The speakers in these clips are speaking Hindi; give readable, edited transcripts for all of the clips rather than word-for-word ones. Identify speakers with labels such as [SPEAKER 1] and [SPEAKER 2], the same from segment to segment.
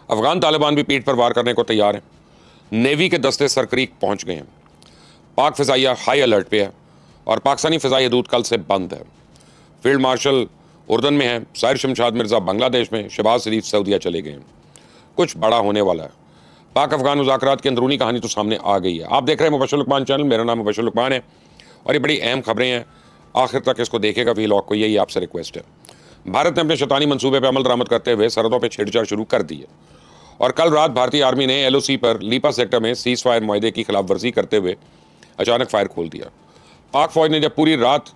[SPEAKER 1] अफगान तालिबान भी पीठ पर वार करने को तैयार हैं। नेवी के दस्ते सरक्रीक पहुंच गए हैं। पाक फ़िज़ाइया हाई अलर्ट पे है और पाकिस्तानी फ़िज़ाई हदूद कल से बंद है। फील्ड मार्शल उर्दन में है, साहिर शमशाद मिर्ज़ा बांग्लादेश में, शहबाज शरीफ सऊदीया चले गए हैं। कुछ बड़ा होने वाला है। पाक अफगान मुज़ाकरात की अंदरूनी कहानी तो सामने आ गई है। आप देख रहे हैं मुबशर लुकमान चैनल, मेरा नाम मुबशर लुकमान है और ये बड़ी अहम खबरें हैं। आखिर तक इसको देखेगा व्लॉग को, यही आपसे रिक्वेस्ट है। भारत ने अपने शैतानी मंसूबे पर अमल दरामद करते हुए सरहदों पर छेड़छाड़ शुरू कर दी है और कल रात भारतीय आर्मी ने LOC पर लीपा सेक्टर में सीज़ फायर मुआहदे की खिलाफ वर्जी करते हुए अचानक फायर खोल दिया। पाक फौज ने जब पूरी रात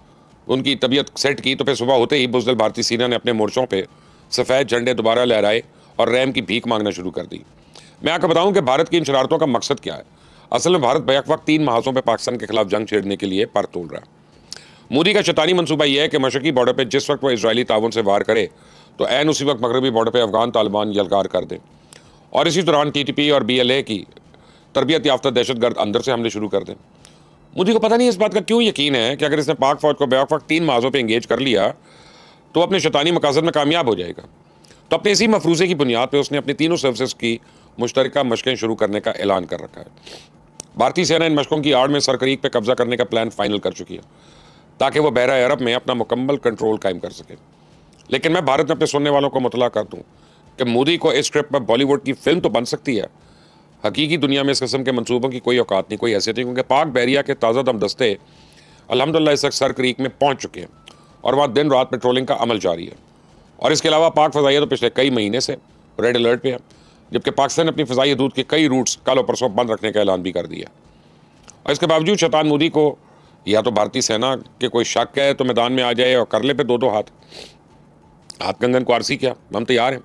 [SPEAKER 1] उनकी तबीयत सेट की तो फिर सुबह होते ही बुज़दिल भारतीय सेना ने अपने मोर्चों पर सफ़ेद झंडे दोबारा लहराए और रैम की भीख मांगना शुरू कर दी। मैं आपको बताऊं कि भारत की इन शरारतों का मकसद क्या है। असल में भारत बैक वक्त 3 महाजों पर पाकिस्तान के खिलाफ जंग छेड़ने के लिए पर तोल रहा है। मोदी का शैतानी मंसूबा यह है कि मशरकी बॉर्डर पर जिस वक्त वह इजरायली ताउन से वार करे तो ऐन उसी वक्त मगरबी बॉर्डर पर अफगान तालिबान यलगार कर दें और इसी दौरान TTP और BLA की तरबियत याफ्ता दहशतगर्द अंदर से हमले शुरू कर दें। मोदी को पता नहीं इस बात का क्यों यकीन है कि अगर इसने पाक फौज को बैक वक्त 3 महाजों पर इंगेज कर लिया तो अपने शैतानी मकासद में कामयाब हो जाएगा। तो अपने इसी मफरूज़े की बुनियाद पर उसने अपनी तीनों सर्विसेज की मुश्तरका मशकें शुरू करने का ऐलान कर रखा है। भारतीय सेना इन मशकों की आड़ में सरक्रीक पे कब्जा करने का प्लान फाइनल कर चुकी है ताकि वह बहरा अरब में अपना मुकम्मल कंट्रोल कायम कर सके। लेकिन मैं भारत में अपने सुनने वालों को मुतला कर दूं कि मोदी को इस ट्रिप पर बॉलीवुड की फिल्म तो बन सकती है, हकीकी दुनिया में इस किस्म के मंसूबों की कोई औकात नहीं, कोई हैसियत नहीं, क्योंकि पाक बहरिया के ताज़ा दम दस्ते अल्हम्दुलिल्लाह इस वक्त सरक्रीक में पहुँच चुके हैं और वहाँ दिन रात पेट्रोलिंग का अमल जारी है। और इसके अलावा पाक फ़ज़ाइया तो पिछले कई महीने से रेड अलर्ट पे है, जबकि पाकिस्तान ने अपनी फ़ज़ाई हदूद के कई रूट्स कल और परसों बंद रखने का ऐलान भी कर दिया। और इसके बावजूद शैतान मोदी को या तो भारतीय सेना के कोई शक है तो मैदान में आ जाए और कर ले पे 2-2 हाथ कंगन को आरसी किया, हम तैयार हैं।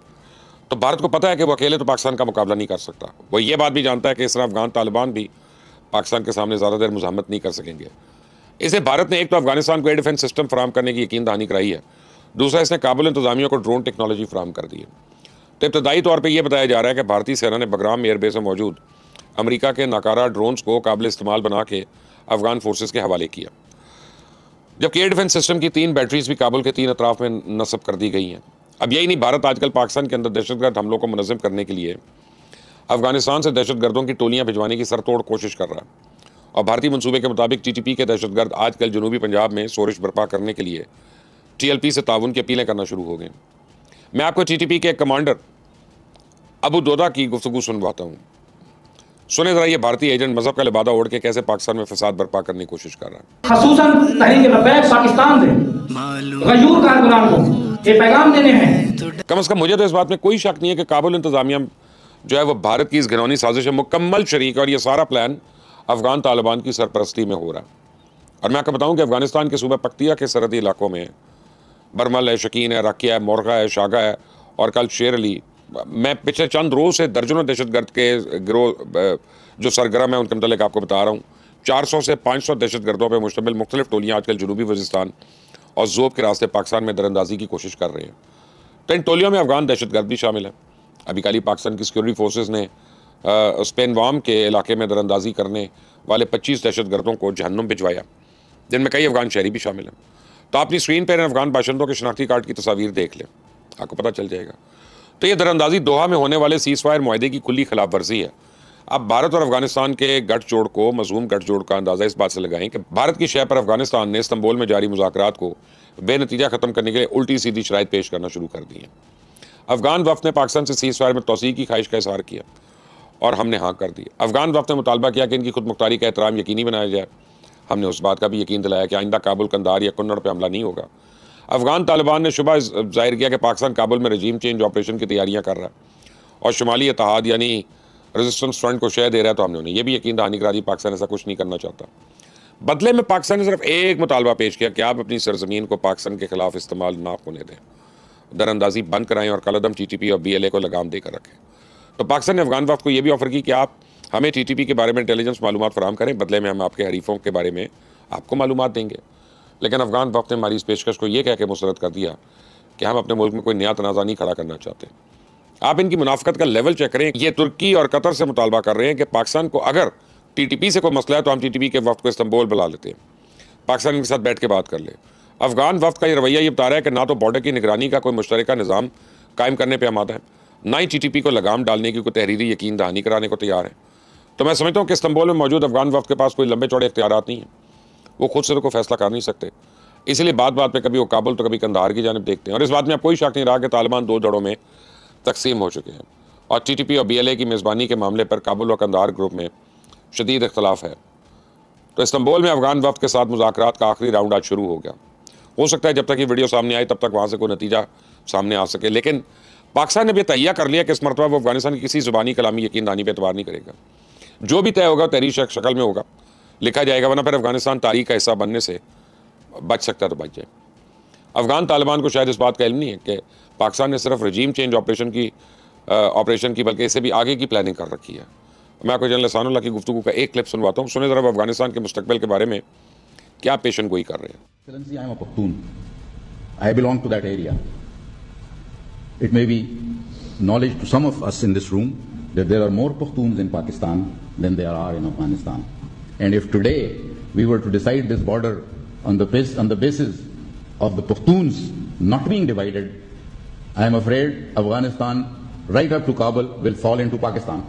[SPEAKER 1] तो भारत को पता है कि वो अकेले तो पाकिस्तान का मुकाबला नहीं कर सकता। वो ये बात भी जानता है कि इस तरह अफगान तालिबान भी पाकिस्तान के सामने ज़्यादा देर मुज़ाहमत नहीं कर सकेंगे। इसे भारत ने एक तो अफगानिस्तान को एयर डिफेंस सिस्टम फराम करने की यकीन दहानी कराई है, दूसरा इसने काबुल इंतजामिया को ड्रोन टेक्नोलॉजी फराम कर दी है। तो इब्तदाई तौर पर यह बताया जा रहा है कि भारतीय सेना ने बगराम एयरबेस में मौजूद अमेरिका के नाकारा ड्रोन्स को काबिल इस्तेमाल बना के अफगान फोर्सेस के हवाले किया, जबकि एयर डिफेंस सिस्टम की 3 बैटरीज भी काबुल के 3 अतराफ में नस्ब कर दी गई हैं। अब यही नहीं, भारत आजकल पाकिस्तान के अंदर दहशतगर्द हमलों को मुनज़्ज़म करने के लिए अफगानिस्तान से दहशतगर्दों की टोलियाँ भिजवाने की सरतोड़ कोशिश कर रहा है। और भारतीय मनसूबे के मुताबिक TTP के दहशतगर्द आजकल जनूबी पंजाब में शोरिश बर्पा करने के लिए TLP से ताउन की अपीलें करना शुरू हो गए। मैं आपको TTP के कमांडर अबू दोदा की गुफ्तगू सुनवाता हूँ। सुने जरा ये भारतीय एजेंट मजहब का लिबादा ओढ़ के कैसे पाकिस्तान में फसाद बर्पा करने की कोशिश कर रहा है।
[SPEAKER 2] खसूसन तहरीक लब्बैक पाकिस्तान से गयूर कारकुनान को ये पैगाम देने हैं।
[SPEAKER 1] कम से कम मुझे तो इस बात में कोई शक नहीं है कि काबुल इंतजामिया जो है वो भारत की इस घिनौनी साजिश है मुकम्मल शरीक, और ये सारा प्लान अफगान तालिबान की सरपरस्ती में हो रहा है। और मैं आपको बताऊँ कि अफगानिस्तान के सूबे पख्तिया के सरहदी इलाकों में बरमल है, शकीन है, रकिया है, मोरगा है, शागा है और कल शेर अली, मैं पिछले चंद रोज़ से दर्जनों दहशतगर्द के गिरोह जो सरगर्म है उनके मतलब आपको बता रहा हूँ। 400 से 500 दहशतगर्दों पर मुश्तमिल मुख्तलिफ टोलियाँ आजकल जनूबी वज़ीरिस्तान और ज़ोब के रास्ते पाकिस्तान में दरअंदाजी की कोशिश कर रहे हैं। तो इन टोलियों में अफगान दहशतगर्द भी शामिल है। अभी कल ही पाकिस्तान की सिक्योरिटी फोर्सेज ने स्पेनवाम के इलाके में दरअंदाजी करने वाले 25 दहशतगर्दों को जहन्नुम भिजवाया, जिनमें कई अफगान शहरी भी शामिल हैं। तो अपनी स्क्रीन पर अफगान बाशिंदों के शनाख्ती कार्ड की तस्वीर देख लें, आपको पता चल जाएगा। तो ये दरअंदाजी दोहा में होने वाले सीज़ फायर मुआहदे की खुली खिलाफ वर्जी है। अब भारत और अफगानिस्तान के गठजोड़ को, मज़मूम गठजोड़ का अंदाज़ा इस बात से लगाएं कि भारत की शय पर अफगानिस्तान ने इस्तांबुल में जारी मुज़ाकरात को बेनतीजा ख़त्म करने के लिए उल्टी सीधी शराइत पेश करना शुरू कर दी है। अफगान वफ़द ने पाकिस्तान से सीज़ फायर में तोसी की ख्वाहिश का इज़हार किया और हमने हाँ कर दी। अफगान वफ़द ने मुतालबा किया कि इनकी खुद मुख्तारी का एहतराम यकीनी बनाया जाए। हमने उस बात का भी यकीन दिलाया कि आइंदा काबुल, कंधार या कुन्नड़ पर हमला नहीं होगा। अफगान तालिबान ने शुबा जाहिर किया कि पाकिस्तान काबुल में रजीम चेंज ऑपरेशन की तैयारियां कर रहा है और शुमाली इत्तेहाद यानी रेजिस्टेंस फ्रंट को शय दे रहा है। तो हमने उन्हें यह भी यकीन दहानी करा दी पाकिस्तान ऐसा कुछ नहीं करना चाहता। बदले में पाकिस्तान ने सिर्फ एक मुतालबा पेश किया कि आप अपनी सरजमीन को पाकिस्तान के खिलाफ इस्तेमाल ना होने दें, दरअंदाजी बंद कराएं और कलअदम TTP और BLA को लगाम देकर रखें। तो पाकिस्तान ने अफगान वफ़द को यह भी ऑफर की कि आप हमें TTP के बारे में इंटेलिजेंस मालूमात फराहम करें, बदले में हम आपके हरीफों के बारे में आपको मालूमात देंगे। लेकिन अफगान वफ़द ने हमारी इस पेशकश को यह कह के मुस्तरद कर दिया कि हम अपने मुल्क में कोई नया तनाज़ा नहीं खड़ा करना चाहते। आप इनकी मुनाफ़िकत का लेवल चेक करें। ये तुर्की और कतर से मुतालबा कर रहे हैं कि पाकिस्तान को अगर TTP से कोई मसला है तो हम TTP के वफ़द को इस्तांबुल बुला लेते हैं, पाकिस्तान इनके साथ बैठ के बात कर ले। अफगान वफ़द का ये रवैया ये बता रहा है कि ना तो बॉर्डर की निगरानी का कोई मुश्तरका निज़ाम कायम करने पर आमादा है, ना ही TTP को लगाम डालने की कोई तहरीरी यकीन दहानी कराने को तैयार है। तो मैं समझता हूँ कि इस्तांबुल में मौजूद अफगान वफ्द के पास कोई लंबे चौड़े इख्तियारात नहीं है, वो खुद से तो कोई फैसला कर नहीं सकते। इसलिए बात बात पे कभी वो काबुल तो कभी कंधार की जानिब देखते हैं। और इस बात में अब कोई शक नहीं रहा कि तालिबान 2 धड़ों में तकसीम हो चुके हैं और TTP और BLA की मेज़बानी के मामले पर काबुल और कंधार ग्रुप में शदीद इख्तलाफ है। तो इस्तांबुल में अफगान वफ्द के साथ मुज़ाकरात का आखिरी राउंड आज शुरू हो गया। हो सकता है जब तक ये वीडियो सामने आए तब तक वहाँ से कोई नतीजा सामने आ सके, लेकिन पाकिस्तान ने भी तैयार कर लिया कि इस मरतबा वो अफगानिस्तान की किसी ज़ुबानी कलामी यकीन दानी पर एतबार नहीं करेगा। जो भी तय होगा तहरीर शक्ल में होगा, लिखा जाएगा, वरना फिर अफगानिस्तान तारीख का हिस्सा बनने से बच सकता है तो बच जाए। अफगान तालिबान को शायद इस बात का इल्म नहीं है कि पाकिस्तान ने सिर्फ रजीम चेंज ऑपरेशन की बल्कि इससे भी आगे की प्लानिंग कर रखी है। मैं आपको जनरल एहसानुल्लाह की गुफ्तगू का एक क्लिप सुनवाता हूँ, सुने ज़रा अफगानिस्तान के मुस्तकबिल के बारे में क्या पेशन गोई कर रहे हैं।
[SPEAKER 3] Excellency, I am a Pakhtun. I belong to that area. It may be knowledge to some of us in this room that there are more Pakhtuns in Pakistan than there are in Afghanistan. And if today we were to decide this border on the basis of the Pakhtuns not being divided, I am afraid Afghanistan, right up to Kabul, will fall into Pakistan.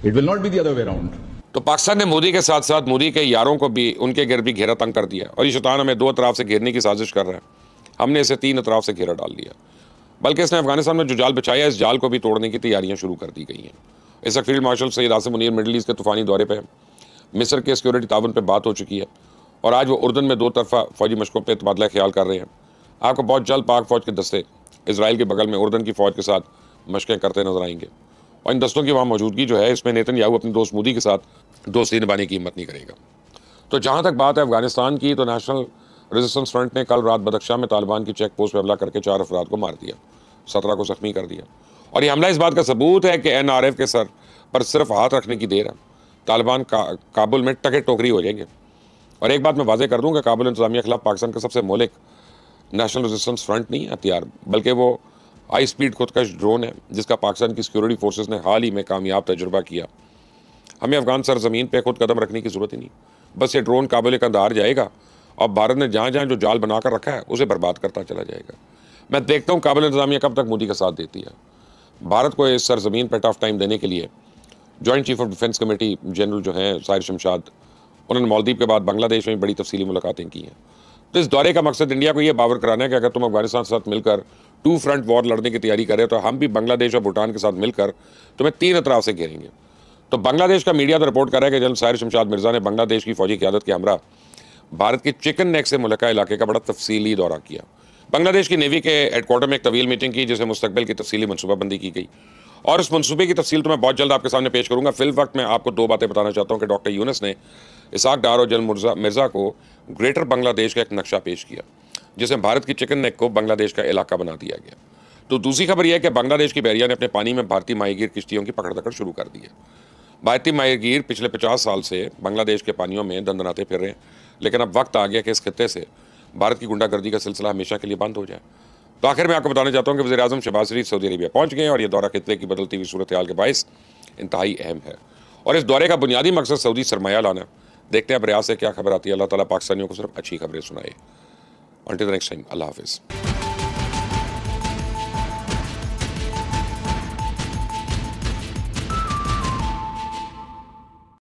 [SPEAKER 3] It will not be the other way around.
[SPEAKER 1] तो पाकिस्तान ने मोदी के साथ साथ मोदी के यारों को भी उनके गिर भी घेरा तंग कर दिया और ये शैतान हमें 2 तरफ से घेरने की साजिश कर रहा है। हमने इसे 3 तरफ से घेरा डाल दिया, बल्कि इसने अफगानिस्तान में जो जाल बिछाया इस जाल को भी तोड़ने की तैयारियां शुरू कर दी गई हैं। इस वक्त field marshal Syed Asim Munir middle east के तूफानी दौरे पर, मिस्र के सिक्योरिटी ताउन पर बात हो चुकी है और आज वो उर्दन में 2 तरफा फौजी मशकों पर तबादला ख्याल कर रहे हैं। आपको बहुत जल्द पाक फौज के दस्ते इसराइल के बगल में उर्दन की फ़ौज के साथ मशकें करते नजर आएंगे और इन दस्तों की वहाँ मौजूदगी जो है इसमें नेतन्याहू अपने दोस्त मोदी के साथ दोस्ती निभाने की हिम्मत नहीं करेगा। तो जहाँ तक बात है अफगानिस्तान की, तो नेशनल रेजिस्टेंस फ्रंट ने कल रात बदख्शां में तालिबान की चेक पोस्ट पर हमला करके 4 अफराद को मार दिया, 17 को जख्मी कर दिया। और ये हमला इस बात का सबूत है कि NRF के सर पर सिर्फ हाथ रखने की देर है, तालिबान काबुल में टके टोकरी हो जाएंगे। और एक बात मैं वाज़ेह कर दूँ कि काबुल इंतजामिया के खिलाफ पाकिस्तान का सबसे मौलिक नेशनल रेजिस्टेंस फ्रंट नहीं है हथियार, बल्कि वो हाई स्पीड खुदकश ड्रोन है जिसका पाकिस्तान की सिक्योरिटी फोर्सेस ने हाल ही में कामयाब तजुर्बा किया। हमें अफगान सरजमीन पे खुद कदम रखने की ज़रूरत ही नहीं, बस ये ड्रोन काबुल कंधार जाएगा और भारत ने जहाँ जहाँ जो जाल बना कर रखा है उसे बर्बाद करता चला जाएगा। मैं देखता हूँ काबुल इंतजामिया कब तक मोदी का साथ देती है। भारत को इस सरजमीन पर टफ टाइम देने के लिए joint chief of defence committee general जो हैं साहिर शमशाद, उन्होंने मालदीव के बाद बांग्लादेश में बड़ी तफसीली मुलाकातें की हैं। तो इस दौरे का मकसद इंडिया को ये बावर कराना है कि अगर तुम अफगानिस्तान के साथ मिलकर 2 फ्रंट वॉर लड़ने की तैयारी करें तो हम भी बांग्लादेश और भूटान के साथ मिलकर तुम्हें 3 अतराफ से घेरेंगे। तो बांग्लादेश का मीडिया तो रिपोर्ट कर रहा है कि जनरल साहिर शमशाद मिर्जा ने बांग्लादेश की फौजी क़यादत के हमरा भारत के चिकन नेक से मुल्का इलाके का बड़ा तफसीली दौरा किया। बांग्लादेश की नेवी के हेडक्वार्टर में एक तवील मीटिंग की जिसे मुस्तकबिल की तफसीली मनसूबाबंदी की गई और उस मनसूबे की तफसील तो मैं बहुत जल्द आपके सामने पेश करूँगा। फिल वक्त मैं आपको 2 बातें बताना चाहता हूँ कि डॉक्टर यूनुस ने इसाक डार और जनरल मिर्ज़ा को ग्रेटर बांग्लादेश का एक नक्शा पेश किया जिसमें भारत की चिकन नेक को बांग्लादेश का इलाका बना दिया गया। तो दूसरी खबर यह है कि बांग्लादेश की बहरिया ने अपने पानी में भारतीय माहीगीर किश्तियों की पकड़ दकड़ शुरू कर दी है। भारतीय माहीगीर पिछले 50 साल से बांग्लादेश के पानियों में दंदनाते फिर रहे हैं, लेकिन अब वक्त आ गया कि इस खित्ते से भारत की गुंडागर्दी का सिलसिला हमेशा के लिए बंद हो जाए। तो आखिर मैं आपको बताना चाहता हूँ कि वज़ीर-ए-आज़म शहबाज शरीफ सऊदी अरबिया पहुँच गए और यह दौरा खित्ते की बदलती हुई सूरत हाल के बायस इंतहाई अहम है और इस दौरे का बुनियादी मकसद सऊदी सरमाया लाना। देखते हैं अब रियाद से क्या खबर आती है। अल्लाह ताला पाकिस्तानियों को सिर्फ अच्छी खबरें सुनाए। Until the next time, Allah Hafiz.